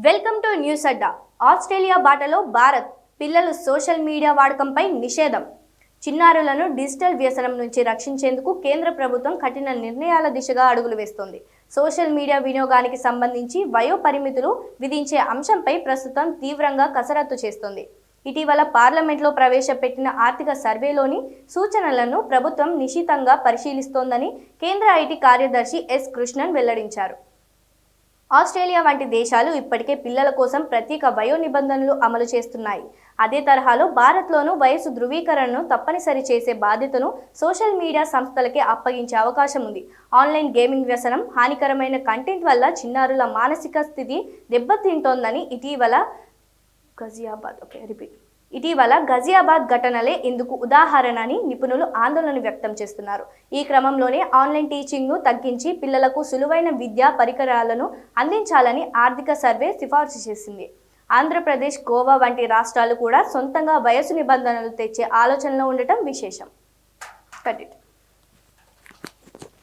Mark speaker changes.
Speaker 1: Welcome to news Adda. Australia బాటలో భారత్. పిల్లలు social media వాడకంపై నిషేధం. చిన్నారులను డిజిటల్ వ్యసనం నుంచి రక్షించేందుకు కేంద్ర ప్రభుత్వం కఠిన నిర్ణయాల దిశగా అడుగులు వేస్తోంది. సోషల్ మీడియా వినియోగానికి సంబంధించి వయో పరిమితులు విధించే అంశంపై ప్రస్తుతం తీవ్రంగా కసరత్తు చేస్తోంది. ఇటీవల పార్లమెంట్లో ప్రవేశపెట్టిన ఆర్థిక సర్వేలోని సూచనలను ప్రభుత్వం నిశితంగా పరిశీలిస్తోందని కేంద్ర ఐటీ కార్యదర్శి ఎస్ కృష్ణన్ వెల్లడించారు. ఆస్ట్రేలియా వంటి దేశాలు ఇప్పటికే పిల్లల కోసం ప్రత్యేక వయో నిబంధనలు అమలు చేస్తున్నాయి. అదే తరహాలో భారత్లోనూ వయసు ధృవీకరణను తప్పనిసరి చేసే బాధ్యతను సోషల్ మీడియా సంస్థలకే అప్పగించే అవకాశం ఉంది. ఆన్లైన్ గేమింగ్ వ్యసనం, హానికరమైన కంటెంట్ వల్ల చిన్నారుల మానసిక స్థితి దెబ్బతింటోందని ఇటీవల గజియాబాద్ ఘటనలే ఇందుకు ఉదాహరణని నిపుణులు ఆందోళన వ్యక్తం చేస్తున్నారు. ఈ క్రమంలోనే ఆన్లైన్ టీచింగ్ను తగ్గించి పిల్లలకు సులువైన విద్యా పరికరాలను అందించాలని ఆర్థిక సర్వే సిఫార్సు చేసింది. ఆంధ్రప్రదేశ్, గోవా వంటి రాష్ట్రాలు కూడా సొంతంగా వయసు నిబంధనలు తెచ్చే ఆలోచనలో ఉండటం విశేషం.